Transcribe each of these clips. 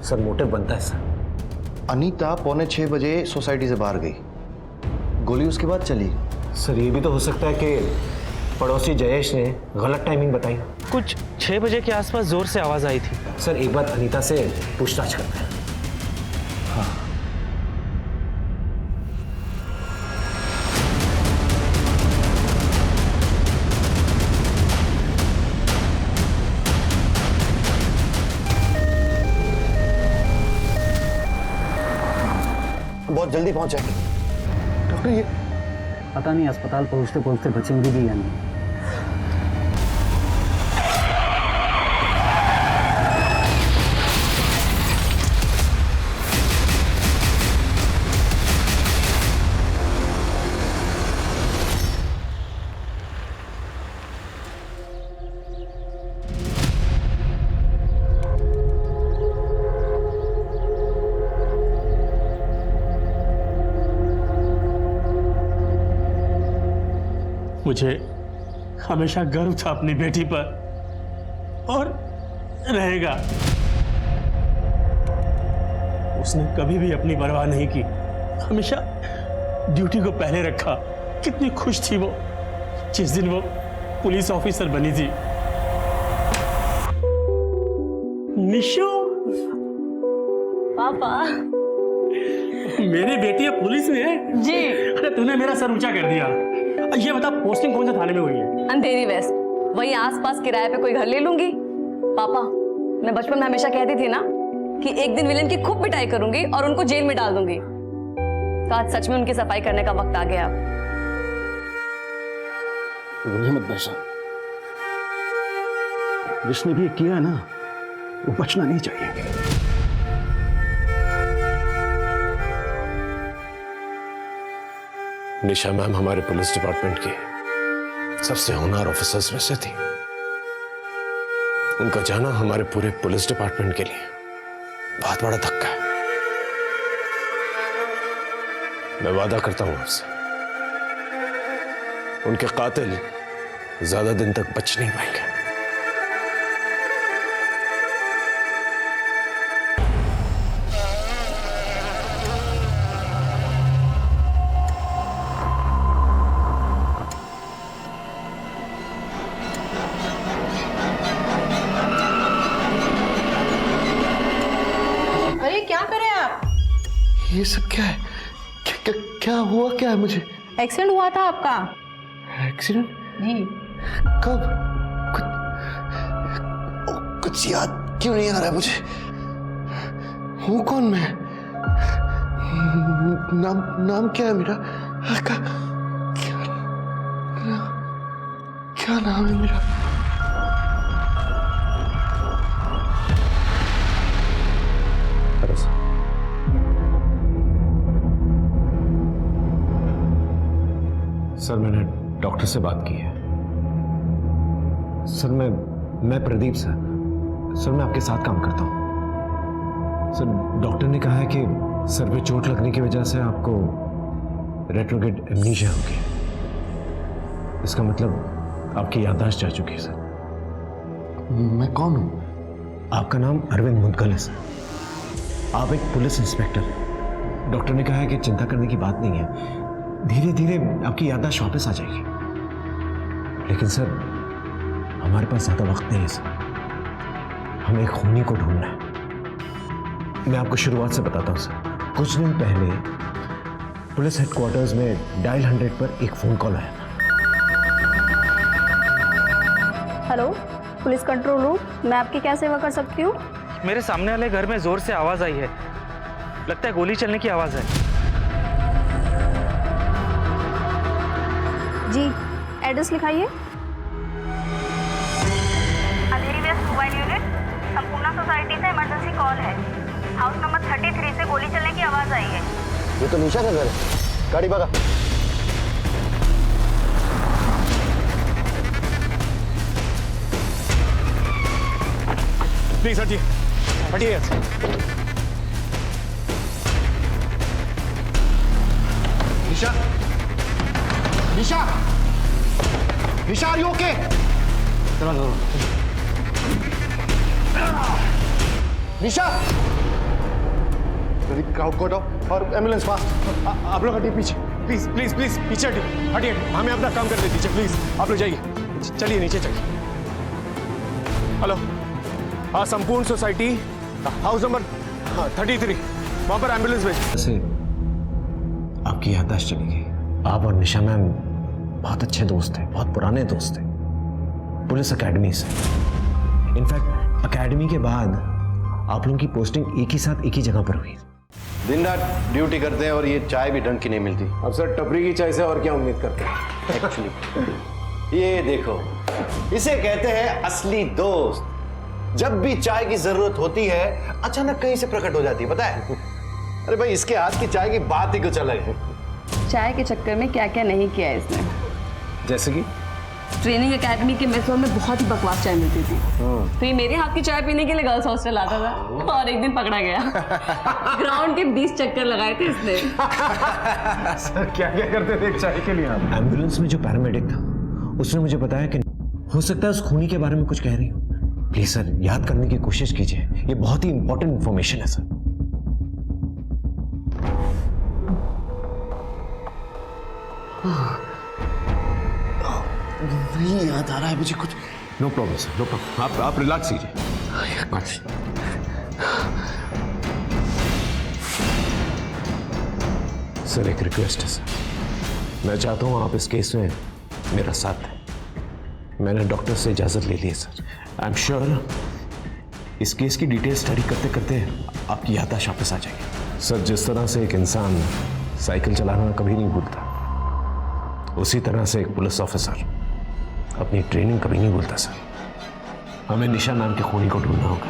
Sir motive बनता है sir. Anita 5:45 society से बाहर गई, गोली उसके बाद चली। सर ये भी तो हो सकता है कि पड़ोसी जयेश ने गलत टाइमिंग बताई। कुछ 6 बजे के आसपास जोर से आवाज आई थी। सर एक बार अनीता से पूछताछ करते हैं। बहुत जल्दी पहुंचे डॉक्टर। ये पता नहीं अस्पताल पहुंचते पहुंचते बचेंगे भी या नहीं। मुझे हमेशा गर्व था अपनी बेटी पर और रहेगा। उसने कभी भी अपनी परवाह नहीं की, हमेशा ड्यूटी को पहले रखा। कितनी खुश थी वो जिस दिन वो पुलिस ऑफिसर बनी थी। निशो पापा। मेरी बेटी है पुलिस में जी। अरे तूने मेरा सर ऊंचा कर दिया। ये बता पोस्टिंग कौन से थाने में हुई है? अंधेरी वेस्ट, वही आसपास किराए पे कोई घर ले लूंगी। पापा मैं बचपन में हमेशा कहती थी ना कि एक दिन विलेन की खूब पिटाई करूंगी और उनको जेल में डाल दूंगी। तो आज सच में उनकी सफाई करने का वक्त आ गया। रोने मत बैसा, जिसने भी किया ना वो बचना नहीं चाहिए। निशा मैम हमारे पुलिस डिपार्टमेंट की सबसे होनहार ऑफिसर्स में से थी। उनका जाना हमारे पूरे पुलिस डिपार्टमेंट के लिए बहुत बड़ा धक्का है। मैं वादा करता हूं आपसे, उनके कातिल ज्यादा दिन तक बच नहीं पाएंगे। ये सब क्या है? क्या हुआ? क्या है? मुझे एक्सीडेंट हुआ था आपका। एक्सीडेंट? जी। कब? कुछ याद क्यों नहीं आ रहा है मुझे? हूँ कौन मैं? नाम क्या है मेरा? क्या नाम है मेरा? सर मैंने डॉक्टर से बात की है। सर मैं प्रदीप सर मैं आपके साथ काम करता हूं। सर डॉक्टर ने कहा है कि सर पे चोट लगने की वजह से आपको रेट्रोग्रेड एमनीशिया हो गया। इसका मतलब आपकी याददाश्त जा चुकी है सर। मैं कौन हूं? आपका नाम अरविंद मुदगल है सर। आप एक पुलिस इंस्पेक्टर हैं। डॉक्टर ने कहा है कि चिंता करने की बात नहीं है, धीरे धीरे आपकी याददाश्त वापस आ जाएगी। लेकिन सर हमारे पास ज्यादा वक्त नहीं है सर, हमें एक खूनी को ढूंढना है। मैं आपको शुरुआत से बताता हूं सर। कुछ दिन पहले पुलिस हेडक्वार्टर्स में डायल 100 पर एक फोन कॉल आया था। हेलो पुलिस कंट्रोल रूम, मैं आपकी क्या सेवा कर सकती हूँ? मेरे सामने वाले घर में जोर से आवाज आई है, लगता है गोली चलने की आवाज है। जी एड्रेस लिखाइए। अंधेरी waste mobile unit, Sampurna society से इमरजेंसी कॉल है। हाउस नंबर 33 से गोली चलने की आवाज आई है। ये तो निशा का घर है। गाड़ी भगा। प्लीज हटिए, हटिए। Nisha, Nisha, Nisha, are you okay? चलो निशा, जल्दी क्राउड को हटाओ और एम्बुलेंस पास। आप लोग हटिए पीछे, प्लीज प्लीज प्लीज पीछे हटिए, हटिए, हमें अपना काम करने दीजिए प्लीज। आप लोग जाइए, चलिए नीचे चलिए। हेलो, हाँ संपूर्ण सोसाइटी हाउस नंबर 33, वहां पर एम्बुलेंस भेज। वैसे आपकी याददाश्त चली गई। आप और निशा मैम बहुत अच्छे दोस्त हैं, बहुत पुराने दोस्त हैं, पुलिस अकेडमी से। इनफैक्ट अकेडमी के बाद आप लोगों की पोस्टिंग एक ही साथ एक ही जगह पर हुई। दिन रात ड्यूटी करते हैं और ये चाय भी ढंग की नहीं मिलती। अब सर टपरी की चाय से और क्या उम्मीद करते हैं? एक्चुअली ये देखो, इसे कहते हैं असली दोस्त। जब भी चाय की जरूरत होती है अचानक कहीं से प्रकट हो जाती है, पता है? अरे भाई इसके हाथ की चाय की बात ही कुछ अलग है। चाय के चक्कर में क्या क्या नहीं किया है इसने। जैसे कि ट्रेनिंग एकेडमी के मेसों में बहुत ही बकवास चाय मिलती थी, तो ये मेरे हाथ की चाय पीने के लिए गर्ल्स हॉस्टल आता था और एक दिन पकड़ा गया। ग्राउंड के 20 चक्कर लगाए थे इसने। सर क्या क्या करते थे चाय के लिए आप? एम्बुलेंस में जो पैरामेडिक था उसने मुझे बताया कि हो सकता है उस खूनी के बारे में कुछ कह रही हूँ। प्लीज सर याद करने की कोशिश कीजिए, ये बहुत ही इंपॉर्टेंट इंफॉर्मेशन है सर। नहीं याद आ रहा है मुझे कुछ। No problem sir, no problem. आप रिलैक्स कीजिए। सर एक रिक्वेस्ट है सर, मैं चाहता हूँ आप इस केस में मेरा साथ दें। मैंने डॉक्टर से इजाज़त ले ली है सर। आई एम श्योर इस केस की डिटेल स्टडी करते करते आपकी याददाश्त वापस आ जाएगी। सर जिस तरह से एक इंसान साइकिल चलाना कभी नहीं भूलता, उसी तरह से एक पुलिस ऑफिसर अपनी ट्रेनिंग कभी नहीं भूलता सर। हमें निशा नाम के खूनी को ढूंढना होगा।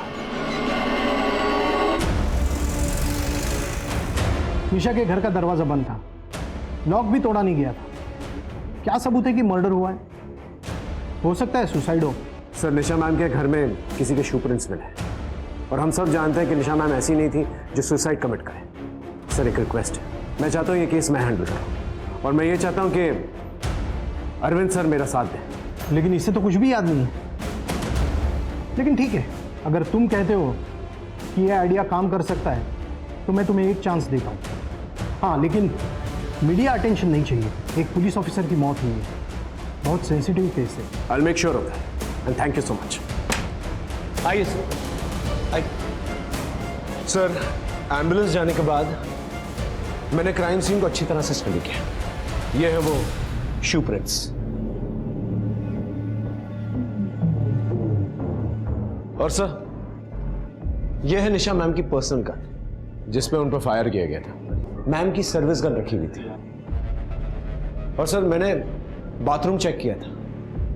निशा के घर का दरवाजा बंद था, लॉक भी तोड़ा नहीं गया था। क्या सबूत है कि मर्डर हुआ है? हो सकता है सुसाइड हो। सर निशा मैम के घर में किसी के शू प्रिंट्स मिले और हम सब जानते हैं कि निशा मैम ऐसी नहीं थी जो सुसाइड कमिट करे। सर एक रिक्वेस्ट है, मैं चाहता हूँ ये केस मैं हैंडल करूँ और मैं ये चाहता हूँ कि अरविंद सर मेरा साथ दें। लेकिन इससे तो कुछ भी याद नहीं है। लेकिन ठीक है, अगर तुम कहते हो कि यह आइडिया काम कर सकता है तो मैं तुम्हें एक चांस देता हूँ। हाँ लेकिन मीडिया अटेंशन नहीं चाहिए। एक पुलिस ऑफिसर की मौत हुई है, बहुत सेंसिटिव केस है। I will make sure of that and thank you so much. आइए सर, आइए। सर एम्बुलेंस जाने के बाद मैंने क्राइम सीन को अच्छी तरह से स्टडी किया। ये है वो शू प्रिंट्स और सर यह है निशा मैम की पर्सनल गन जिस पे उन पर फायर किया गया था। मैम की सर्विस गन रखी हुई थी और सर मैंने बाथरूम चेक किया था,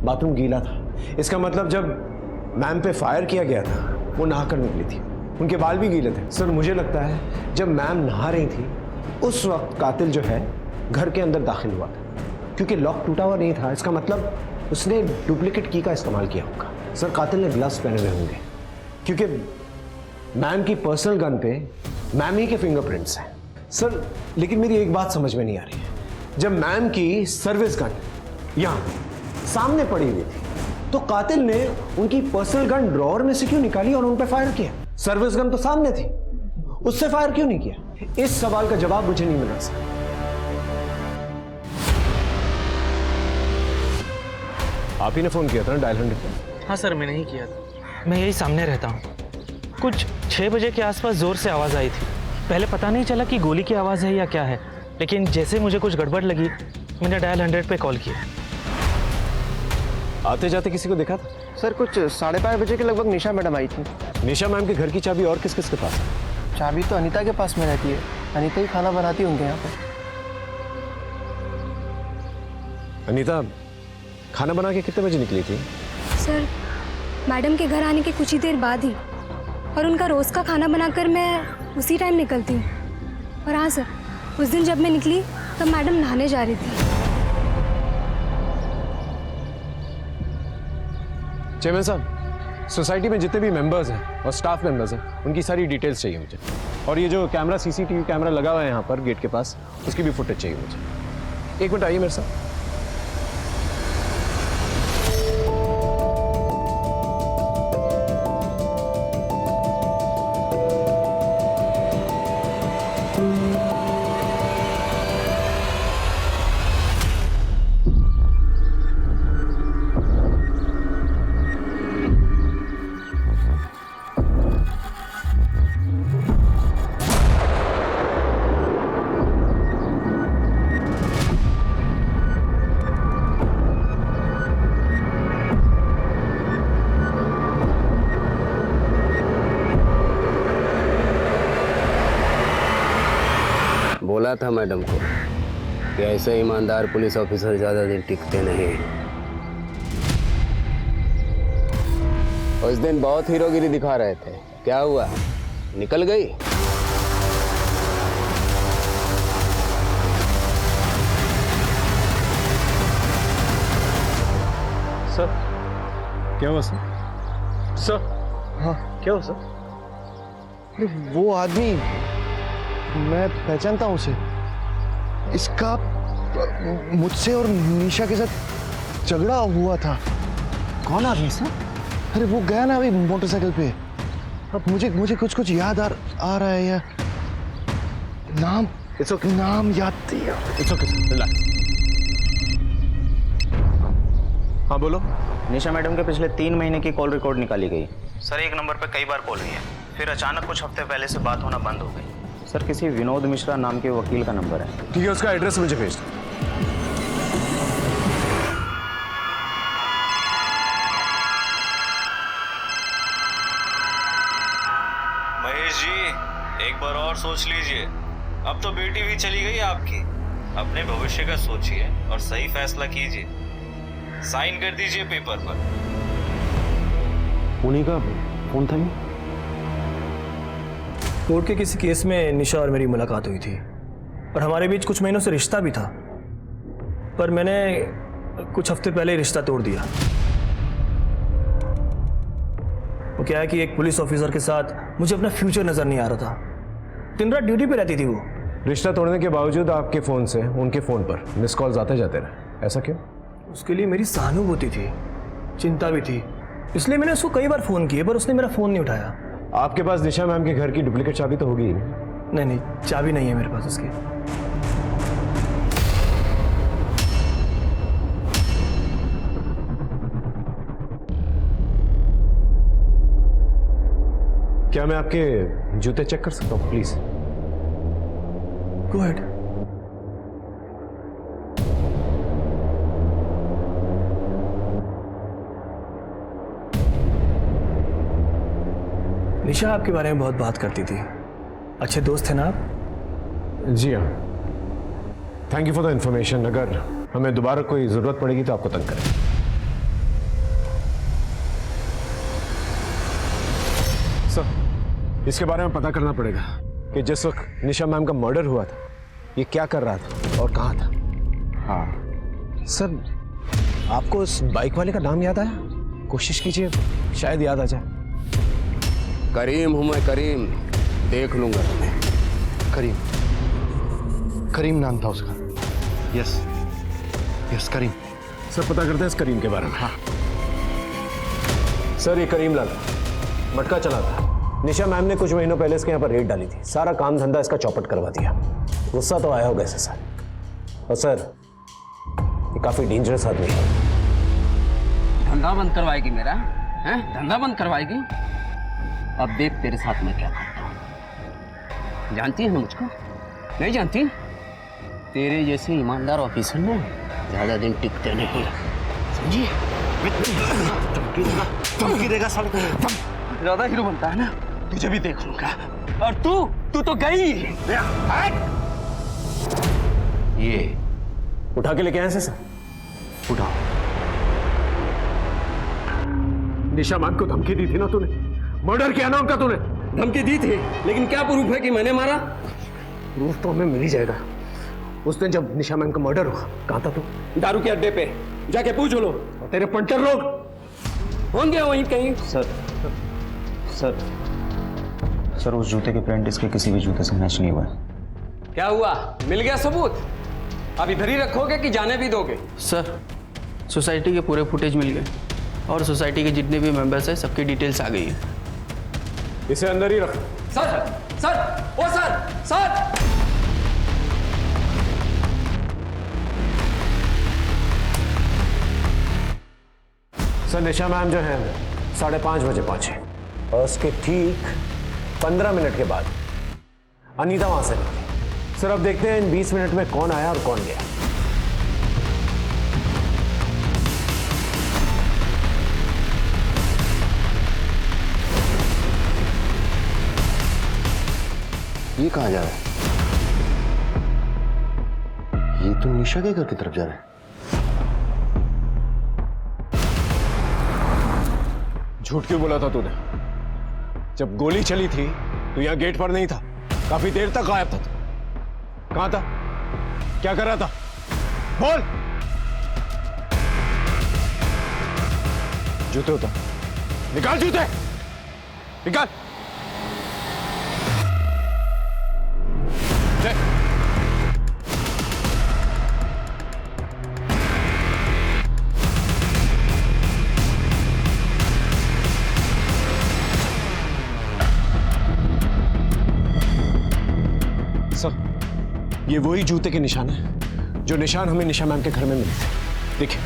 बाथरूम गीला था। इसका मतलब जब मैम पे फायर किया गया था वो नहाकर निकली थी, उनके बाल भी गीले थे। सर मुझे लगता है जब मैम नहा रही थी उस वक्त कातिल जो है घर के अंदर दाखिल हुआ था, क्योंकि लॉक टूटा हुआ नहीं था। इसका मतलब उसने डुप्लीकेट की का इस्तेमाल किया होगा। सर कातिल ने ग्लव्स पहने हुए होंगे क्योंकि मैम की पर्सनल गन पे मैम ही के फिंगरप्रिंट्स हैं। सर लेकिन मेरी एक बात समझ में नहीं आ रही है, जब मैम की सर्विस गन यहां सामने पड़ी हुई थी तो कातिल ने उनकी पर्सनल गन ड्रॉअर में से क्यों निकाली और उन पर फायर किया? सर्विस गन तो सामने थी, उससे फायर क्यों नहीं किया? इस सवाल का जवाब मुझे नहीं मिला सर। आप ही ने फोन किया था ना डायल 100 पे? हाँ सर मैंने ही किया था, मैं यही सामने रहता हूँ। कुछ 6 बजे के आसपास ज़ोर से आवाज़ आई थी। पहले पता नहीं चला कि गोली की आवाज़ है या क्या है, लेकिन जैसे मुझे कुछ गड़बड़ लगी मैंने डायल 100 पे कॉल किया। आते जाते किसी को देखा था? सर कुछ 5:30 बजे के लगभग निशा मैडम आई थी। निशा मैम के घर की चाबी और किस किस के पास है? चाबी तो अनीता के पास में रहती है, अनीता ही खाना बनाती है उनके यहाँ पे। अनीता खाना बना के कितने बजे निकली थी? सर मैडम के घर आने के कुछ ही देर बाद ही, और उनका रोज़ का खाना बनाकर मैं उसी टाइम निकलती हूँ। और हाँ सर, उस दिन जब मैं निकली तब मैडम नहाने जा रही थी। चेयरमैन साहब, सोसाइटी में जितने भी मेंबर्स हैं और स्टाफ मेंबर्स हैं उनकी सारी डिटेल्स चाहिए मुझे, और ये जो कैमरा सीसीटीवी कैमरा लगा हुआ है यहाँ पर गेट के पास उसकी भी फुटेज चाहिए मुझे। एक मिनट आइए मेरे साथ। बोला था मैडम को कि ऐसे ईमानदार पुलिस ऑफिसर ज़्यादा दिन टिकते नहीं। उस दिन बहुत हीरोगिरी दिखा रहे थे, क्या हुआ, निकल गई? सर क्या हुआ सर? सर हाँ क्या हुआ सर? वो आदमी मैं पहचानता हूँ उसे। इसका मुझसे और निशा के साथ झगड़ा हुआ था। कौन आदमी सर? अरे वो गया ना अभी मोटरसाइकिल पे। अब मुझे कुछ याद आ रहा है यार। नाम नाम याद दिया। It's okay relax. हाँ बोलो। निशा मैडम के पिछले 3 महीने की कॉल रिकॉर्ड निकाली गई। सर एक नंबर पर कई बार कॉल हुई है, फिर अचानक कुछ हफ्ते पहले से बात होना बंद हो गई। सर किसी विनोद मिश्रा नाम के वकील का नंबर है। ठीक है, उसका एड्रेस मुझे भेज दो। महेश जी एक बार और सोच लीजिए, अब तो बेटी भी चली गई आपकी। अपने भविष्य का सोचिए और सही फैसला कीजिए। साइन कर दीजिए पेपर पर। उन्हीं का फोन था ये? कोर्ट के किसी केस में निशा और मेरी मुलाकात हुई थी और हमारे बीच कुछ महीनों से रिश्ता भी था, पर मैंने कुछ हफ्ते पहले रिश्ता तोड़ दिया। वो क्या है कि एक पुलिस ऑफिसर के साथ मुझे अपना फ्यूचर नजर नहीं आ रहा था। दिन रात ड्यूटी पे रहती थी वो। रिश्ता तोड़ने के बावजूद आपके फोन से उनके फोन पर मिस कॉल्स आते जाते रहे, ऐसा क्यों? उसके लिए मेरी सहानुभूति थी, चिंता भी थी, इसलिए मैंने उसको कई बार फोन किए पर उसने मेरा फोन नहीं उठाया। आपके पास निशा मैम के घर की डुप्लीकेट चाबी तो होगी? नहीं, चाबी नहीं है मेरे पास उसकी। क्या मैं आपके जूते चेक कर सकता हूँ प्लीज? Go ahead. निशा आपके बारे में बहुत बात करती थी। अच्छे दोस्त थे ना आप? जी हाँ, thank you for the information. अगर हमें दोबारा कोई जरूरत पड़ेगी तो आपको तंग करें। सर इसके बारे में पता करना पड़ेगा कि जिस वक्त निशा मैम का मर्डर हुआ था ये क्या कर रहा था और कहाँ था। हाँ सर, आपको उस बाइक वाले का नाम याद आया? कोशिश कीजिए, शायद याद आ जाए। करीम हूं मैं, करीम, देख लूंगा तुम्हें। करीम नाम था उसका। यस करीम। सर पता करते हैं इस करीम के बारे में। हाँ सर, ये करीम लाल मटका चला था। निशा मैम ने कुछ महीनों पहले इसके यहाँ पर रेड डाली थी, सारा काम धंधा इसका चौपट करवा दिया। गुस्सा तो आया होगा इसे सर। और सर ये काफी डेंजरस आदमी है। धंधा बंद करवाएगी मेरा? हैं? धंधा बंद करवाएगी? अब देख तेरे साथ मैं क्या करता हूँ। जानती है ना मुझको? नहीं जानती? तेरे जैसे ईमानदार ऑफिसर में ज्यादा दिन टिकते नहीं, समझी? धमकी देगा साले को। ज्यादा हीरो बनता है ना, तुझे भी देख लूंगा। और तू तो गई। ये उठा के लेके आए सर? उठाओ। निशा मैम को धमकी दी थी ना तूने? मर्डर किया ना उनका तूने? धमकी दी थी, लेकिन क्या प्रूफ है कि मैंने मारा? प्रूफ तो हमें मिल ही जाएगा। उस दिन जब निशा मैम का मर्डर हुआ कहाँ था तू? दारू के अड्डे पे जाके पूछ लो। और तेरे पंटर लोग होंगे वहीं कहीं। सर उस जूते के प्रिंट इसके किसी भी जूते से मैच नहीं हुआ। क्या हुआ? मिल गया सबूत? अब इधर ही रखोगे कि जाने भी दोगे? सर सोसाइटी के पूरे फुटेज मिल गए और सोसाइटी के जितने भी मेंबर्स हैं सबकी डिटेल्स आ गई है। इसे अंदर ही रखो। सर सर निशा मैम जो है 5:30 बजे पहुंचे और उसके ठीक 15 मिनट के बाद अनीता वहां से निकली। सर अब देखते हैं इन 20 मिनट में कौन आया और कौन गया। ये कहाँ जा रहा है? ये तो निशा के घर की तरफ जा रहा है। झूठ क्यों बोला था तूने? जब गोली चली थी तो यहां गेट पर नहीं था, काफी देर तक गायब था तू। कहां था? क्या कर रहा था? बोल। जूते उतार, निकाल जूते, निकाल। ले। सर, ये वही जूते के निशान है जो निशान हमें निशा मैम के घर में मिले थे। देखिए।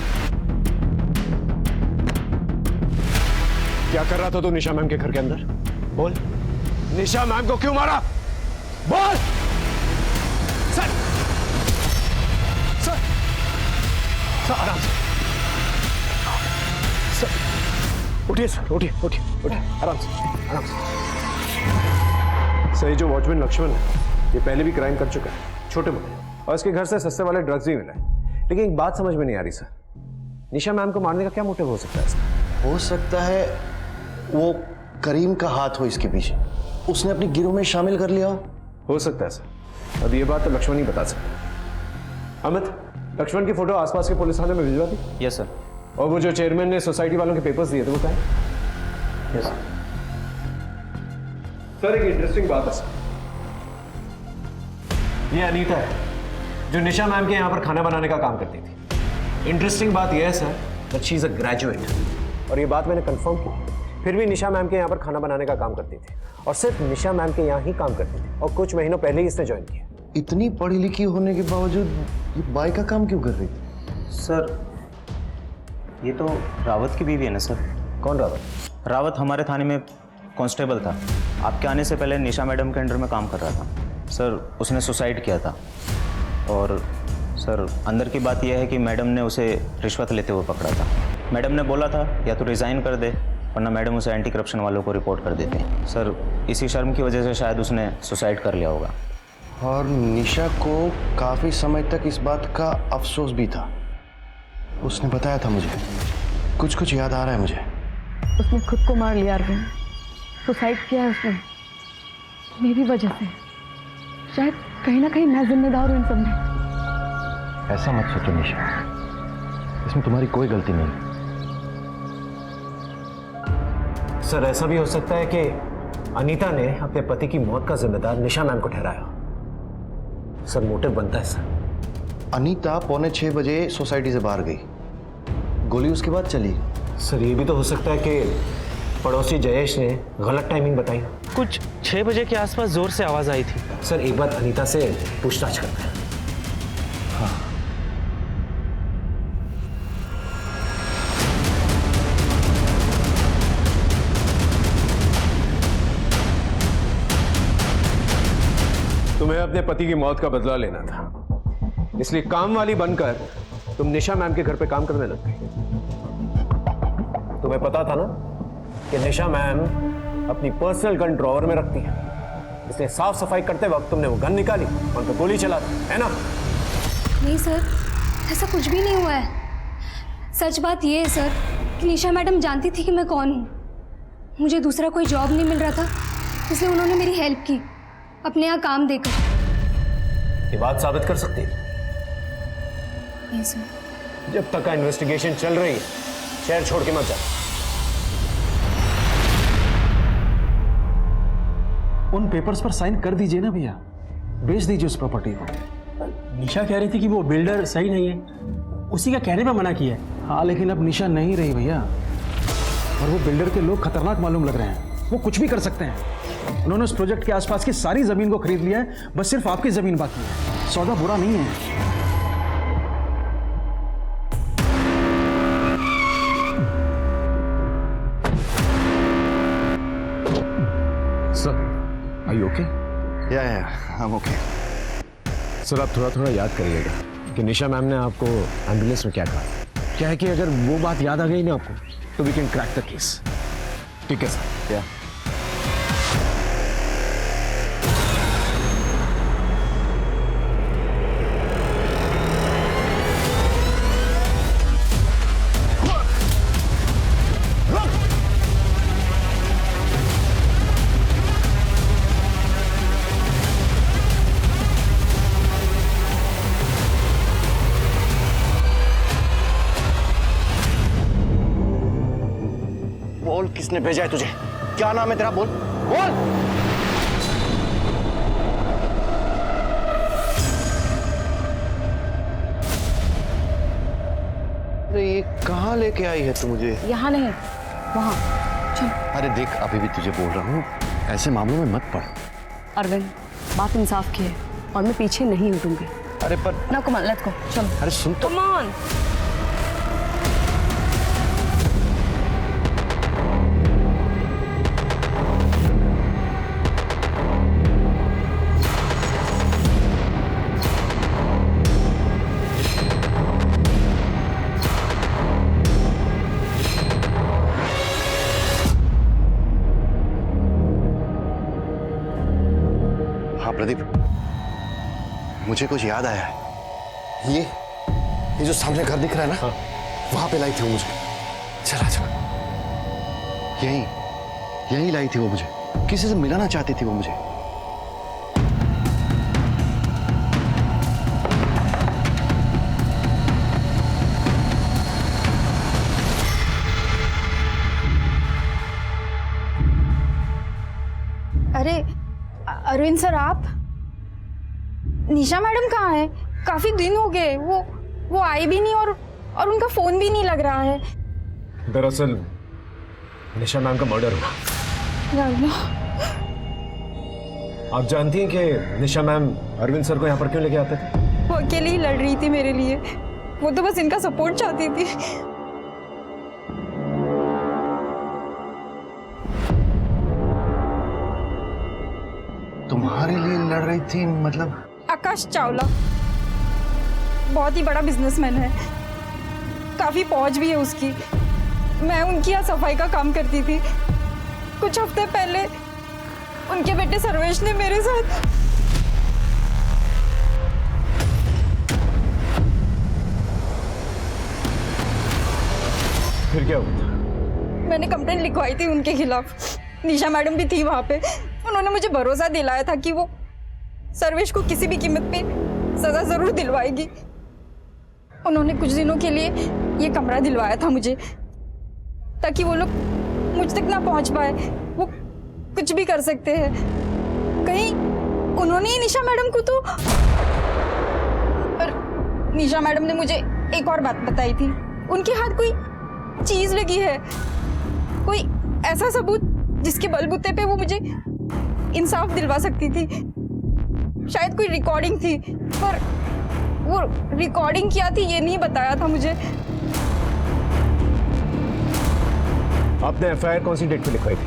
क्या कर रहा था तू निशा मैम के घर के अंदर? बोल। निशा मैम को क्यों मारा? बोल। सर, सर, सर आराम से। सर उठिए, सर उठिए, उठिए, उठिए, आराम से, आराम से। सर, ये जो वॉचमैन लक्ष्मण है, ये पहले भी क्राइम कर चुका है, छोटे मोटे, और इसके घर से सस्ते वाले ड्रग्स भी मिले हैं। लेकिन एक बात समझ में नहीं आ रही सर, निशा मैम को मारने का क्या मोटिव हो सकता है इसका? हो सकता है वो करीम का हाथ हो इसके पीछे, उसने अपनी गिरोह में शामिल कर लिया हो सकता है सर। अब ये बात तो लक्ष्मण ही बता सकता। अमित, लक्ष्मण की फोटो आसपास के पुलिस थाने में भिजवा दी। Yes sir. और वो जो चेयरमैन ने सोसाइटी वालों के पेपर्स दिए थे वो क्या है? यस सर, एक इंटरेस्टिंग बात है सर, ये अनीता है जो निशा मैम के यहाँ पर खाना बनाने का काम करती थी। इंटरेस्टिंग बात यह है sir that she is a graduate, और ये बात मैंने कंफर्म की। फिर भी निशा मैम के यहाँ पर खाना बनाने का काम करती थी, और सिर्फ निशा मैम के यहाँ ही काम करती थी, और कुछ महीनों पहले ही इसने ज्वाइन किया। इतनी पढ़ी लिखी होने के बावजूद ये बाई का काम क्यों कर रही थी? सर, ये तो रावत की बीवी है ना सर। कौन रावत? रावत हमारे थाने में कांस्टेबल था। आपके आने से पहले निशा मैडम के अंडर में काम कर रहा था सर। उसने सुसाइड किया था, और सर अंदर की बात यह है कि मैडम ने उसे रिश्वत लेते हुए पकड़ा था। मैडम ने बोला था या तो रिज़ाइन कर दे, वरना मैडम उसे एंटी करप्शन वालों को रिपोर्ट कर देते हैं। सर, इसी शर्म की वजह से शायद उसने सुसाइड कर लिया होगा। और निशा को काफी समय तक इस बात का अफसोस भी था। उसने बताया था मुझे, कुछ कुछ याद आ रहा है मुझे। उसने खुद को मार लिया अरविंद, सुसाइड किया है उसने मेरी वजह से। शायद कहीं ना कहीं मैं जिम्मेदार हूँ इन सब में। ऐसा मत सोचो निशा, इसमें तुम्हारी कोई गलती नहीं। सर, ऐसा भी हो सकता है कि अनीता ने अपने पति की मौत का जिम्मेदार निशा मैम को ठहराया। सर, मोटिव बनता है सर। अनीता 5:45 बजे सोसाइटी से बाहर गई, गोली उसके बाद चली। सर, ये भी तो हो सकता है कि पड़ोसी जयेश ने गलत टाइमिंग बताई। कुछ 6 बजे के आसपास जोर से आवाज आई थी। सर, एक बार अनीता से पूछताछ करते हैं। हाँ। तुम्हें अपने पति की मौत का बदला लेना था, इसलिए काम वाली बनकर तुम निशा मैम के घर पे काम करने लग गई। तुम्हें पता था ना कि निशा मैम अपनी पर्सनल गन ड्रॉवर में रखती है, इसलिए साफ सफाई करते वक्त तुमने वो गन निकाली और उन पर गोली चला दी, है ना? नहीं सर, ऐसा कुछ भी नहीं हुआ है। सच बात ये है सर कि निशा मैडम जानती थी कि मैं कौन हूँ। मुझे दूसरा कोई जॉब नहीं मिल रहा था, इसलिए उन्होंने मेरी हेल्प की अपने यहाँ काम देकर। ये बात साबित कर सकती है? नहीं सर। जब तक का इन्वेस्टिगेशन चल रही है, शहर छोड़ के मत जा। उन पेपर्स पर साइन कर दीजिए ना भैया, बेच दीजिए उस प्रॉपर्टी को। निशा कह रही थी कि वो बिल्डर सही नहीं है, उसी का कहने पे मना किया है। हाँ, लेकिन अब निशा नहीं रही भैया, और वो बिल्डर के लोग खतरनाक मालूम लग रहे हैं। वो कुछ भी कर सकते हैं। उन्होंने उस प्रोजेक्ट के आसपास की सारी जमीन को खरीद लिया है, बस सिर्फ आपकी जमीन बाकी है। सौदा बुरा नहीं है। Sir, are you okay? Yeah I M okay. Sir, आप थोड़ा थोड़ा याद करिएगा कि निशा मैम ने आपको एम्बुलेंस में क्या कहा। क्या है कि अगर वो बात याद आ गई ना आपको, तो we can crack the case. ठीक है सर? या किसने भेजा है तुझे? क्या नाम है तेरा? बोल बोल। अरे ये कहाँ लेके आई है तू मुझे? यहाँ नहीं, वहाँ। चल। अरे देख, अभी भी तुझे बोल रहा हूँ, ऐसे मामलों में मत पड़। अरविंद, बात इंसाफ की है और मैं पीछे नहीं हटूंगी। अरे पर ना कमल, लेट्स गो, चलो। अरे सुन तो। Come on. हाँ प्रदीप, मुझे कुछ याद आया है। ये जो सामने घर दिख रहा है ना, वहां पे लाई थी वो मुझे। चला चला, यही लाई थी वो मुझे। किसी से मिलाना चाहती थी वो मुझे। अरे अरविंद सर, आप? निशा मैडम कहाँ है? काफी दिन हो गए, वो आई भी नहीं और उनका फोन भी नहीं लग रहा है। दरअसल निशा मैम का मर्डर हुआ। आप जानती हैं कि निशा मैम अरविंद सर को यहाँ पर क्यों लेके आते थे? वो अकेली ही लड़ रही थी मेरे लिए। वो तो बस इनका सपोर्ट चाहती थी। तुम्हारे लिए लड़ रही थी? मतलब? आकाश चावला बहुत ही बड़ा बिजनेसमैन है, काफी पहुंच भी है उसकी। मैं उनकी यहाँ सफाई का काम करती थी। कुछ हफ्ते पहले उनके बेटे सर्वेश ने मेरे साथ फिर क्या हुआ? मैंने कंप्लेंट लिखवाई थी उनके खिलाफ। निशा मैडम भी थी वहां पे। उन्होंने मुझे भरोसा दिलाया था कि वो सर्वेश को किसी भी कीमत पे सजा जरूर दिलवाएगी। उन्होंने कुछ दिनों के लिए ये कमरा दिलवाया था मुझे, ताकि वो लोग मुझ तक ना पहुंच पाए। वो कुछ भी कर सकते हैं। कहीं उन्होंने ही निशा मैडम को तो। और निशा मैडम ने मुझे एक और बात बताई थी। उनके हाथ कोई चीज लगी है, कोई ऐसा सबूत जिसके बलबूते पे वो मुझे इंसाफ दिलवा सकती थी। शायद कोई रिकॉर्डिंग थी, पर वो रिकॉर्डिंग क्या थी ये नहीं बताया था मुझे। आपने एफआईआर कौन सी डेट पे लिखवाई थी?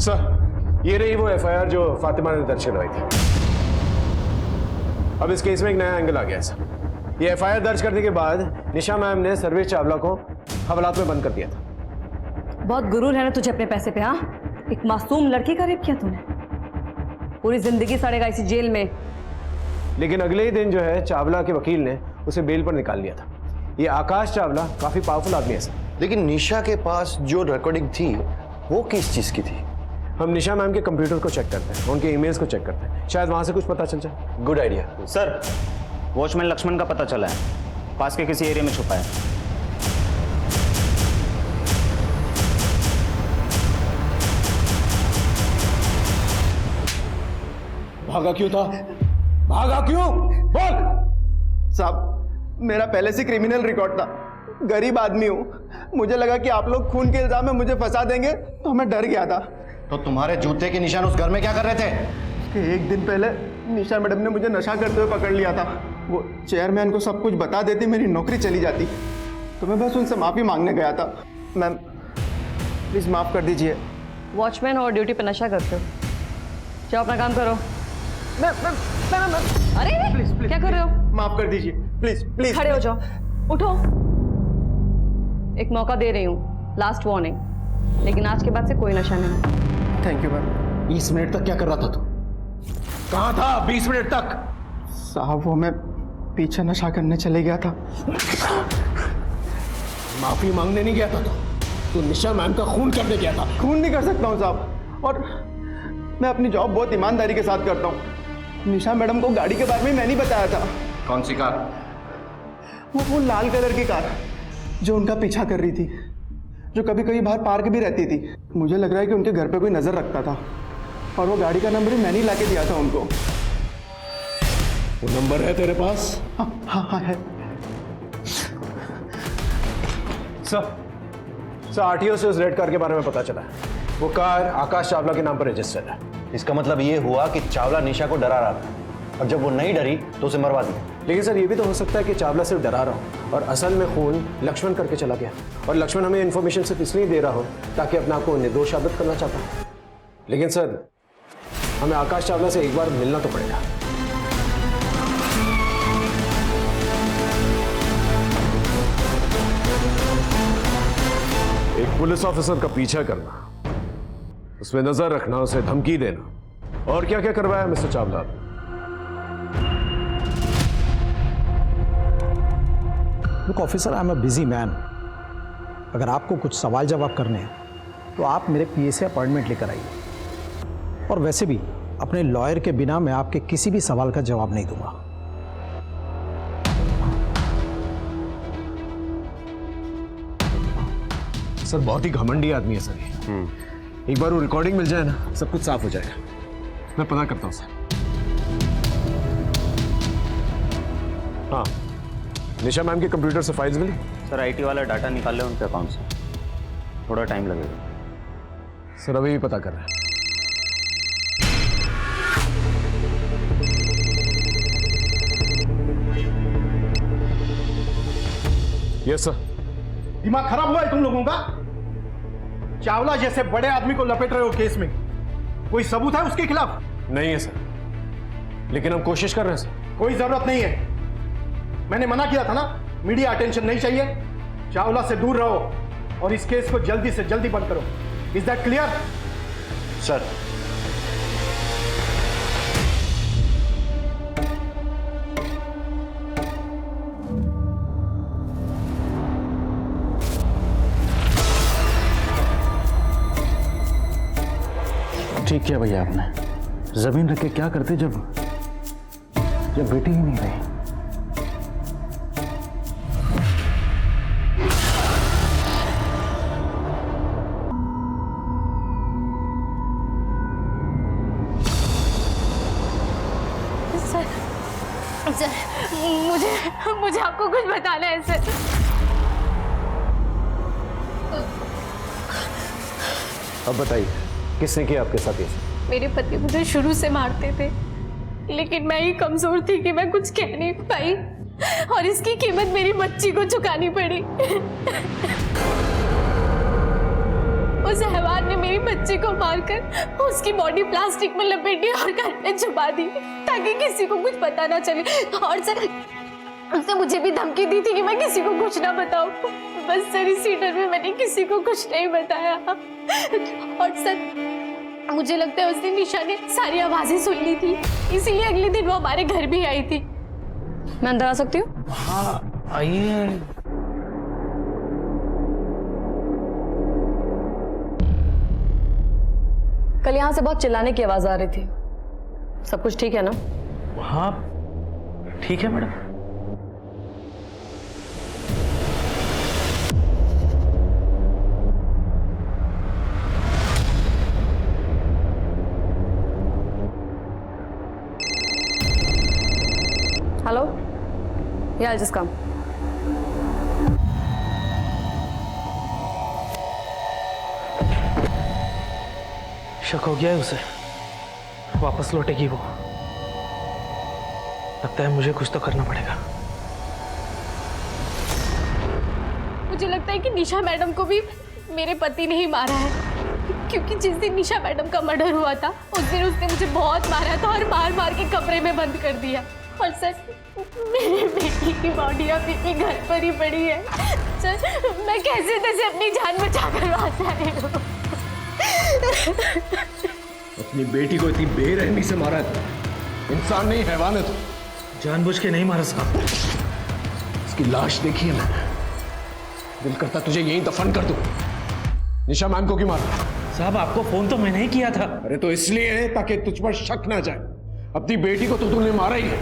सर, ये रही वो एफआईआर जो फातिमा ने दर्ज करवाई थी। अब इस केस में एक नया एंगल आ गया है सर। ये एफआईआर दर्ज करने के बाद निशा मैम ने सर्वेश चावला को हवालात में बंद कर दिया था। बहुत गुरूर है ना तुझे अपने पैसे पे? हाँ, एक मासूम लड़की का रेप किया तूने। पूरी जिंदगी सड़ेगा इसी जेल में। लेकिन अगले ही दिन जो है चावला के वकील ने उसे बेल पर निकाल लिया था। ये आकाश चावला काफी पावरफुल आदमी है सर। लेकिन निशा के पास जो रिकॉर्डिंग थी वो किस चीज की थी? हम निशा मैम के कंप्यूटर को चेक करते हैं, उनके ईमेल्स को चेक करते हैं, शायद वहां से कुछ पता चल जाए। Good idea sir. Watchman Lakshman का पता चला है, पास के किसी एरिया में छुपा है। भागा क्यों था? भागा क्यों? बोल। साहब, मेरा पहले से क्रिमिनल रिकॉर्ड था। गरीब आदमी हूँ। मुझे लगा कि आप लोग खून के इल्जाम में मुझे फंसा देंगे, तो मैं डर गया था। तो तुम्हारे जूते के निशान उस घर में क्या कर रहे थे? कि एक दिन पहले निशा मैडम ने मुझे नशा करते हुए पकड़ लिया था। वो चेयरमैन को सब कुछ बता देती, मेरी नौकरी चली जाती। तो मैं बस उनसे माफ़ी मांगने गया था। मैम प्लीज़ माफ़ कर दीजिए। वॉचमैन और ड्यूटी पे नशा करते हो? जाओ अपना काम करो। अरे प्लीज क्या कर रहे हो? माफ कर दीजिए, प्लीज प्लीज। खड़े हो जाओ, उठो। एक मौका दे रही हूँ, लास्ट वार्निंग, लेकिन आज के बाद से कोई नशा नहीं। Thank you ma'am. 20 मिनट तक क्या कर रहा था तू? कहाँ था 20 मिनट तक? साहब, वो मैं पीछे नशा करने चले गया था। माफी मांगने नहीं गया था तू निशा मैम का खून करने गया था। खून नहीं कर सकता हूँ साहब, और मैं अपनी जॉब बहुत ईमानदारी के साथ करता हूँ। निशा मैडम को गाड़ी के बारे में मैंने बताया था। कौन सी कार? वो लाल कलर की कार। जो उनका पीछा कर रही थी, जो कभी कभी बाहर पार्क भी रहती थी। मुझे लग रहा है कि उनके घर पे कोई नजर रखता था और वो गाड़ी का नंबर भी मैंने ही लाके दिया था उनको। वो नंबर है तेरे पास? हाँ हाँ हाँ है। सर आरटीओ से उस रेड कार के बारे में पता चला है। वो कार आकाश चावला के नाम पर रजिस्टर्ड है। इसका मतलब ये हुआ कि चावला निशा को डरा रहा था और जब वो नहीं डरी तो उसे मरवा दिया। लेकिन सर ये भी तो हो सकता है कि चावला सिर्फ डरा रहा हो और असल में खून लक्ष्मण करके चला गया, और लक्ष्मण हमें इन्फॉर्मेशन सिर्फ इसलिए दे रहा हो ताकि अपने आप को निर्दोष साबित करना चाहता है। लेकिन सर हमें आकाश चावला से एक बार मिलना तो पड़ेगा। एक पुलिस ऑफिसर का पीछा करना, उसमें नजर रखना, उसे धमकी देना, और क्या क्या करवाया mister Chawla? Look officer, I am a busy man. अगर आपको कुछ सवाल जवाब करने हैं तो आप मेरे पीए से अपॉइंटमेंट लेकर आइए। और वैसे भी अपने लॉयर के बिना मैं आपके किसी भी सवाल का जवाब नहीं दूंगा। सर बहुत ही घमंडी आदमी है सर ये। एक बार वो रिकॉर्डिंग मिल जाए ना, सब कुछ साफ हो जाएगा। मैं पता करता हूँ सर। हाँ, निशा मैम के कंप्यूटर से फाइल्स मिली? सर आईटी वाला डाटा निकाल ले उनके अकाउंट से, थोड़ा टाइम लगेगा। सर अभी भी पता कर रहे हैं। Yes sir. दिमाग खराब हुआ है तुम लोगों का? चावला जैसे बड़े आदमी को लपेट रहे हो केस में। कोई सबूत है उसके खिलाफ? नहीं है सर, लेकिन हम कोशिश कर रहे हैं सर। कोई जरूरत नहीं है। मैंने मना किया था ना, मीडिया अटेंशन नहीं चाहिए। चावला से दूर रहो और इस केस को जल्दी से जल्दी बंद करो। Is that clear? सर ठीक किया भैया आपने। जमीन रख के क्या करते जब बेटी ही नहीं रही। सर मुझे आपको कुछ बताना है सर। अब बताइए किसने किया आपके साथ ये? मेरे पति मुझे शुरू से मारते थे, लेकिन मैं ही कमजोर थी कि मैं कुछ कह नहीं पाई, और इसकी कीमत मेरी बच्ची को चुकानी पड़ी। उस हैवान ने मेरी बच्ची को मारकर उसकी बॉडी प्लास्टिक में लपेटी और घर में छुपा दी ताकि किसी को कुछ पता ना चले। और सर उसने मुझे भी धमकी दी थी कि मैं किसी को कुछ ना बताऊं। बस सर इसी डर में मैंने किसी को कुछ नहीं बताया। और सर मुझे लगता है उस दिन निशा ने सारी आवाजें सुन ली थी, इसीलिए अगले दिन वो हमारे घर भी आई थी। मैं अंदर आ सकती हूँ? हाँ आइए। कल यहाँ से बहुत चिल्लाने की आवाज आ रही थी। सब कुछ ठीक है ना? हाँ ठीक है madam. Hello, yeah, I'll just come. शक हो गया है उसे, वापस लौटेगी वो। लगता है मुझे कुछ तो करना पड़ेगा। मुझे लगता है कि निशा मैडम को भी मेरे पति ने ही मारा है, क्योंकि जिस दिन निशा मैडम का मर्डर हुआ था उस दिन उसने मुझे बहुत मारा था और मार मार के कमरे में बंद कर दिया। और सर मेरी बेटी की बॉडी अभी भी घर पर ही पड़ी है। सर मैं कैसे तैसे अपनी जान बचा कर वापस आई हूँ। अपनी बेटी को इतनी बेरहमी से मारा है? इंसान नहीं हैवान है। तो जानबूझ के नहीं मारा साहब। इसकी लाश देखी है मैंने, दिल करता तुझे यहीं दफन कर दूं। निशा मैम को क्यों मारा? साहब आपको फोन तो मैंने ही किया था। अरे तो इसलिए है ताकि तुझ पर शक ना जाए। अपनी बेटी को तो तूने मारा ही है।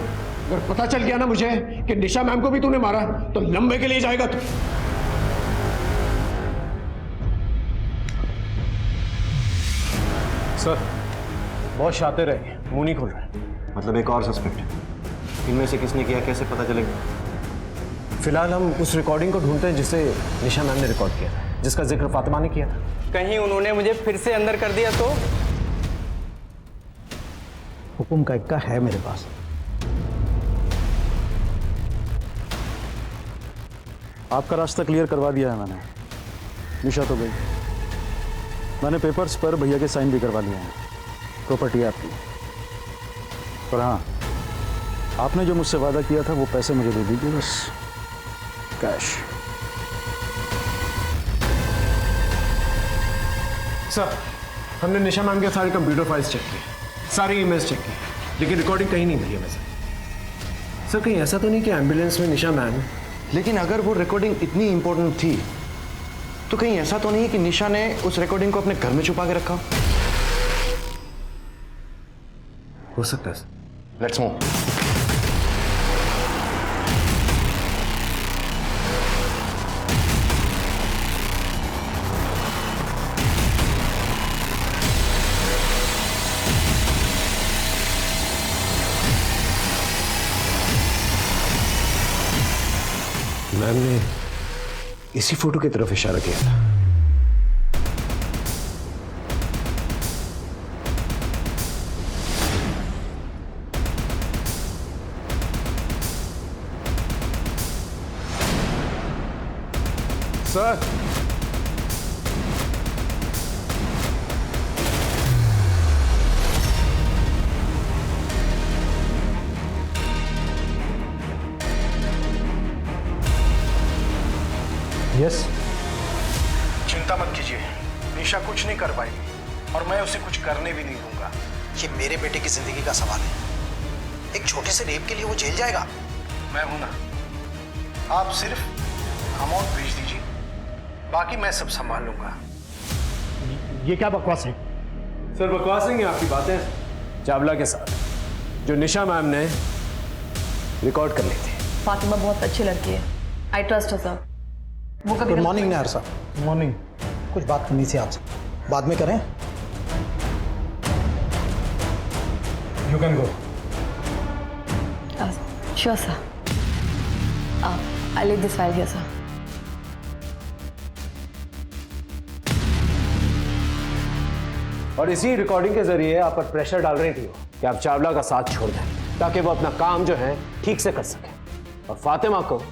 अगर पता चल गया ना मुझे कि निशा मैम को भी तूने मारा तो लंबे के लिए जाएगा तू। सर बहुत शातिर है, मुंह नहीं खोल रहा है। मतलब एक और सस्पेक्ट है। इनमें से किसने किया कैसे पता चलेगा? फिलहाल हम उस रिकॉर्डिंग को ढूंढते हैं जिसे निशा मैम ने रिकॉर्ड किया था, जिसका जिक्र फातिमा ने किया था। कहीं उन्होंने मुझे फिर से अंदर कर दिया तो? हुक्म का इक्का है मेरे पास। आपका रास्ता क्लियर करवा दिया है मैंने। निशा तो गई, मैंने पेपर्स पर भैया के साइन भी करवा लिए हैं। प्रॉपर्टी है आपकी। पर हाँ, आपने जो मुझसे वादा किया था वो पैसे मुझे दे दीजिए बस, कैश। सर हमने निशा मैम के सारे कंप्यूटर फाइल्स चेक किए, सारी ईमेल्स चेक की, लेकिन रिकॉर्डिंग कहीं नहीं मिली हमें। सर कहीं ऐसा तो नहीं कि एम्बुलेंस में निशा मैम? लेकिन अगर वो रिकॉर्डिंग इतनी इंपॉर्टेंट थी तो कहीं ऐसा तो नहीं है कि निशा ने उस रिकॉर्डिंग को अपने घर में छुपा के रखा? हो सकता है। Let's move. मैम ने इसी फोटो की तरफ इशारा किया था। Sir yes. चिंता मत कीजिए, निशा कुछ नहीं कर पाएगी और मैं उसे कुछ करने भी नहीं दूंगा। ये मेरे बेटे की जिंदगी का सवाल है। एक छोटे से रेप के लिए वो जेल जाएगा? मैं हूं ना, आप सिर्फ अमाउंट भेज दीजिए, बाकी मैं सब संभाल लूंगा। ये क्या बकवास है? सर बकवास नहीं है आपकी बातें चावला के साथ जो निशा मैम ने रिकॉर्ड कर ली थी। फातिमा बहुत अच्छी लड़की है, आई ट्रस्ट हर सर। वो कभी गुड मॉर्निंग नायर साहब। मॉर्निंग। कुछ बात करनी थी आपसे, बाद में करें? You can go. Sure sir, I leave this file here sir. और इसी रिकॉर्डिंग के जरिए आप पर प्रेशर डाल रही थी वो कि आप चावला का साथ छोड़ दें ताकि वो अपना काम जो है ठीक से कर सके और फातिमा को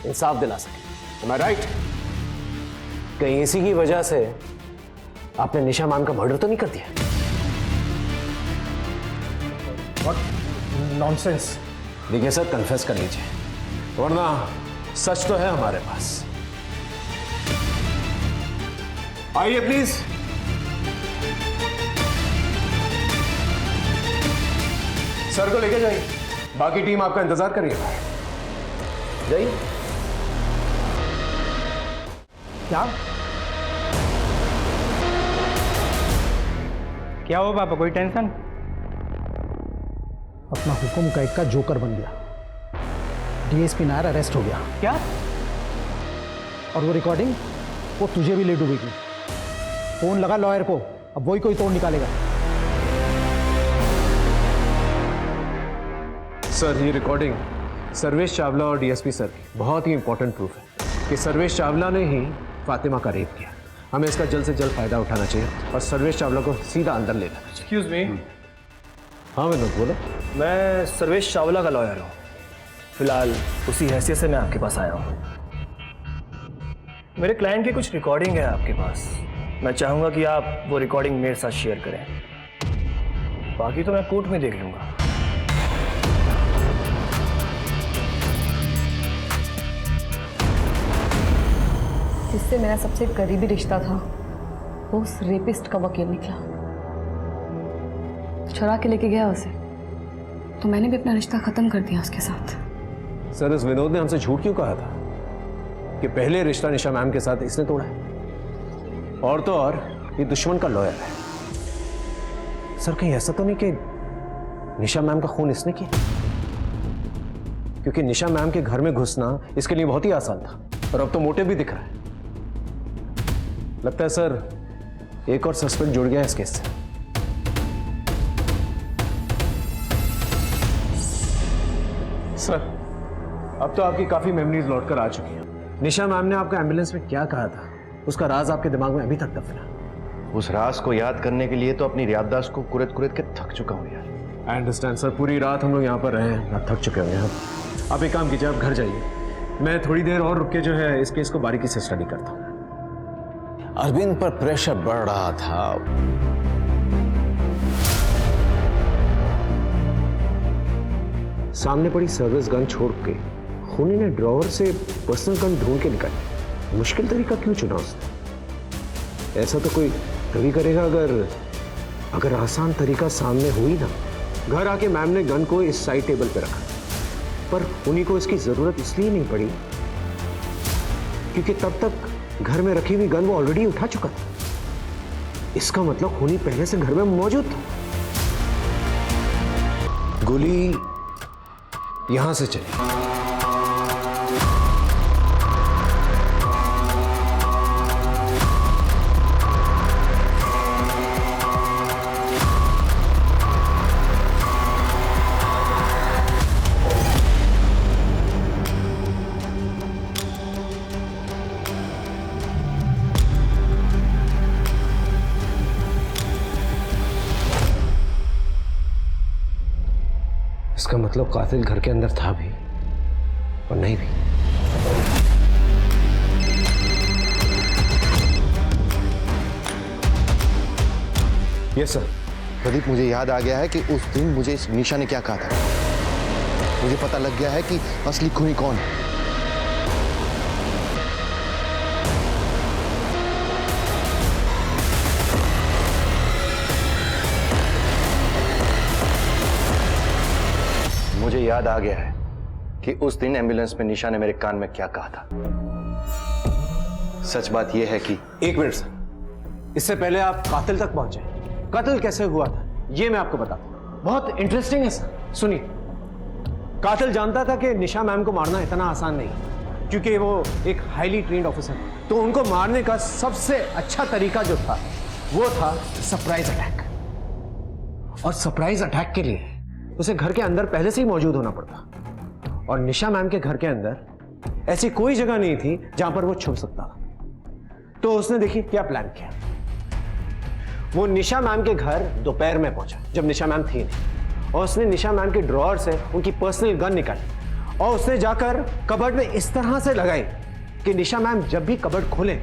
इंसाफ दिला सके। Am I right? कहीं इसी की वजह से आपने निशा मैम का मर्डर तो नहीं कर दिया? What nonsense? देखिए सर, कन्फेस कर लीजिए वरना सच तो है हमारे पास। आइए प्लीज। सर को लेके जाइए, बाकी टीम आपका इंतजार कर रही है। जाइए। क्या हो पापा, कोई टेंशन? अपना हुक्म का इक्का जोकर बन गया। डीएसपी नायर अरेस्ट हो गया। क्या? और वो रिकॉर्डिंग, वो तुझे भी ले डूबेगी। फोन लगा लॉयर को, अब वही कोई तोड़ निकालेगा। सर ये रिकॉर्डिंग सर्वेश चावला और डीएसपी सर की बहुत ही इंपॉर्टेंट प्रूफ है कि सर्वेश चावला ने ही फातिमा का रेप किया। हमें इसका जल्द से जल्द फायदा उठाना चाहिए और सर्वेश चावला को सीधा अंदर ले लेना चाहिए। Excuse me. हाँ विनोद बोलो। मैं सर्वेश चावला का लॉयर हूँ, फिलहाल उसी हैसियत से मैं आपके पास आया हूँ। मेरे क्लाइंट की कुछ रिकॉर्डिंग है आपके पास, मैं चाहूँगा कि आप वो रिकॉर्डिंग मेरे साथ शेयर करें, बाकी तो मैं कोर्ट में देख लूँगा। जिससे मेरा सबसे करीबी रिश्ता था वो उस रेपिस्ट का वकील निकला, चुरा के लेके गया उसे, तो मैंने भी अपना रिश्ता खत्म कर दिया उसके साथ। सर इस विनोद ने हमसे झूठ क्यों कहा था कि पहले रिश्ता निशा मैम के साथ इसने तोड़ा है? और तो और ये दुश्मन का लॉयर है। सर कहीं ऐसा तो नहीं कि निशा मैम का खून इसने किया? क्योंकि निशा मैम के घर में घुसना इसके लिए बहुत ही आसान था और अब तो मोटिव भी दिख रहा है। लगता है सर एक और सस्पेक्ट जुड़ गया है इस केस से। सर, अब तो आपकी काफी मेमोरीज लौट कर आ चुकी हैं। निशा मैम ने आपको एम्बुलेंस में क्या कहा था, उसका राज आपके दिमाग में अभी तक दफना। उस राज को याद करने के लिए तो अपनी याददाश्त को कुरेद कुरेद के थक चुका हूँ यार। आई अंडरस्टैंड सर, पूरी रात हम लोग यहाँ पर रहे हैं, आप थक चुके होंगे। आप एक काम कीजिए, आप घर जाइए, मैं थोड़ी देर और रुक के जो है इस केस को बारीकी से स्टडी करता हूँ। अरविंद पर प्रेशर बढ़ रहा था। सामने पड़ी सर्विस गन छोड़ के खूनी ने ड्रॉवर से पर्सनल गन ढूंढ के निकाली। मुश्किल तरीका क्यों चुना उसने? ऐसा तो कोई तभी करेगा अगर आसान तरीका सामने हुई ना। घर आके मैम ने गन को इस साइड टेबल पे रखा, पर खूनी को इसकी जरूरत इसलिए नहीं पड़ी क्योंकि तब तक घर में रखी हुई गन वो ऑलरेडी उठा चुका था। इसका मतलब खूनी पहले से घर में मौजूद था। गोली यहां से चली। इसका मतलब कातिल घर के अंदर था भी और नहीं भी। Yes sir. प्रदीप, मुझे याद आ गया है कि उस दिन मुझे इस निशा ने क्या कहा था। मुझे पता लग गया है कि असली खूनी कौन है। मुझे याद आ गया है कि उस दिन एम्बुलेंस में निशा ने मेरे कान में क्या कहा था। सच बात यह है कि एक मिनट सर, इससे पहले आप कातिल तक पहुंचे। कातिल कैसे हुआ था ये मैं आपको बताता हूं, बहुत इंटरेस्टिंग है सर। सुनिए, कातिल जानता था कि निशा मैम को मारना इतना आसान नहीं, क्योंकि वो एक हाईली ट्रेन्ड ऑफिसर, तो उनको मारने का सबसे अच्छा तरीका जो था वो था सरप्राइज अटैक। और सरप्राइज अटैक के लिए उसे घर के अंदर पहले से ही मौजूद होना पड़ता, और निशा मैम के घर के अंदर ऐसी कोई जगह नहीं थी जहां पर वो छुप सकता था। तो उसने देखिए क्या प्लान किया। वो निशा मैम के घर दोपहर में पहुंचा जब निशा मैम थी नहीं, और उसने निशा मैम के ड्रॉअर से उनकी पर्सनल गन निकाली और उसने जाकर कबर्ड में इस तरह से लगाई कि निशा मैम जब भी कबर्ड खोले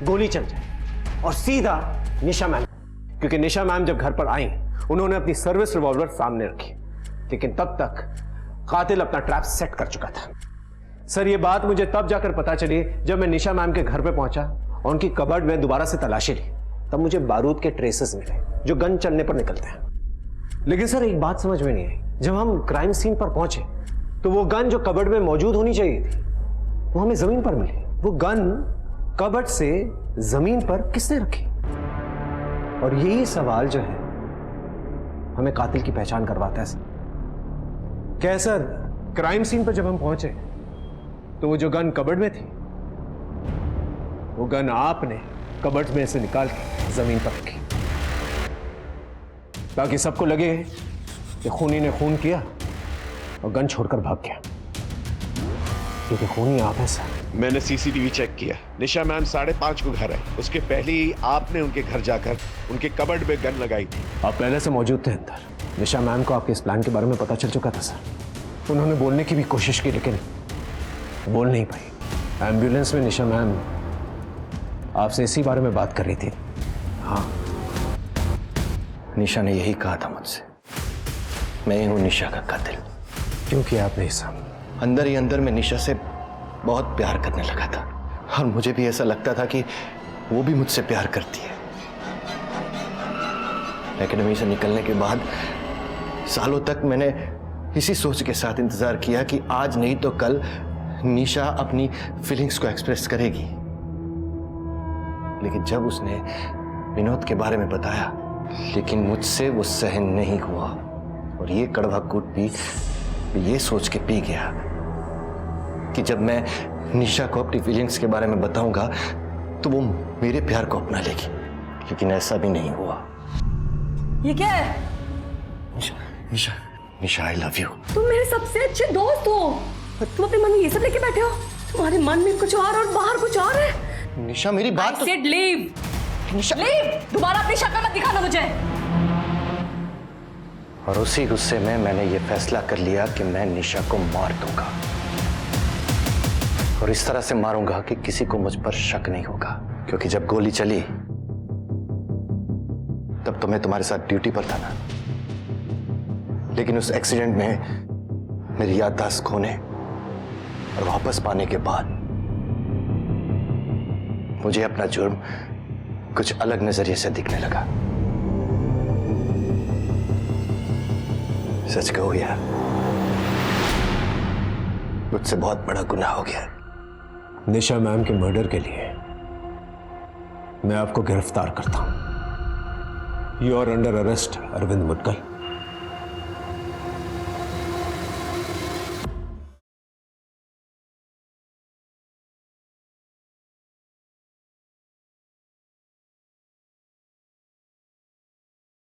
गोली चल जाए, और सीधा निशा मैम, क्योंकि निशा मैम जब घर पर आई उन्होंने अपनी सर्विस रिवॉल्वर सामने रखी, लेकिन तब तक कातिल अपना ट्रैप सेट कर चुका था। सर, ये बात मुझे तब जाकर पता चली जब मैं निशा मैम के घर पे पहुंचा और उनकी कबर्ड में दोबारा से तलाशी ली। तब मुझे बारूद के ट्रेसेस मिले जो गन चलने पर निकलते हैं। लेकिन सर, एक बात समझ में नहीं आई, जब हम क्राइम सीन पर पहुंचे तो वो गन जो कबर्ड में मौजूद होनी चाहिए थी वो हमें जमीन पर मिली। वो गन कबर्ड से जमीन पर किसने रखी? और यही सवाल जो है हमें कातिल की पहचान करवाता है सर। क्या है सर, क्राइम सीन पर जब हम पहुंचे तो वो जो गन कबर्ड में थी वो गन आपने कबर्ड में से निकाल के जमीन पर रखी, ताकि सबको लगे कि खूनी ने खून किया और गन छोड़कर भाग गया, क्योंकि खूनी आप है सर। मैंने सीसीटीवी चेक किया, निशा मैम 5:30 को घर आई, उसके पहले ही आपने उनके घर जाकर उनके कबर्ड में गन लगाई थी। आप पहले से मौजूद थे अंदर। निशा मैम को आपके इस प्लान के बारे में पता चल चुका था सर। उन्होंने बोलने की भी कोशिश की लेकिन बोल नहीं पाई। एम्बुलेंस में निशा मैम आपसे इसी बारे में बात कर रही थी। हाँ, निशा ने यही कहा था मुझसे, मैं ही हूं निशा का कातिल। क्यों किया आपने ये सब? अंदर ही अंदर मैं निशा से बहुत प्यार करने लगा था, और मुझे भी ऐसा लगता था कि वो भी मुझसे प्यार करती है। एकेडमी से निकलने के बाद सालों तक मैंने इसी सोच के साथ इंतजार किया कि आज नहीं तो कल निशा अपनी फीलिंग्स को एक्सप्रेस करेगी। लेकिन जब उसने विनोद के बारे में बताया, लेकिन मुझसे वो सहन नहीं हुआ, और ये कड़वा कूट भी ये सोच के पी गया कि जब मैं निशा को अपनी फीलिंग्स के बारे में बताऊंगा तो वो मेरे प्यार को अपना लेगी। लेकिन ऐसा भी नहीं हुआ। ये क्या है? निशा, निशा आई लव यू। तुम मेरे सबसे अच्छे दोस्त हो, तुम अपने मन में ये सब लेके बैठे हो। तुम्हारे मन में कुछ और बाहर कुछ और है। निशा मेरी बात I said leave. Leave. दोबारा अपनी शक्ल मत दिखाना मुझे। और उसी गुस्से में मैंने ये फैसला कर लिया कि मैं निशा को मार दूंगा, और इस तरह से मारूंगा कि किसी को मुझ पर शक नहीं होगा। क्योंकि जब गोली चली तब तो मैं तुम्हारे साथ ड्यूटी पर था ना, लेकिन उस एक्सीडेंट में मेरी याददाश्त खोने और वापस पाने के बाद मुझे अपना जुर्म कुछ अलग नजरिए से दिखने लगा। सच कहो यार, मुझसे बहुत बड़ा गुनाह हो गया। निशा मैम के मर्डर के लिए मैं आपको गिरफ्तार करता हूं। You are under arrest Arvind Mudgal.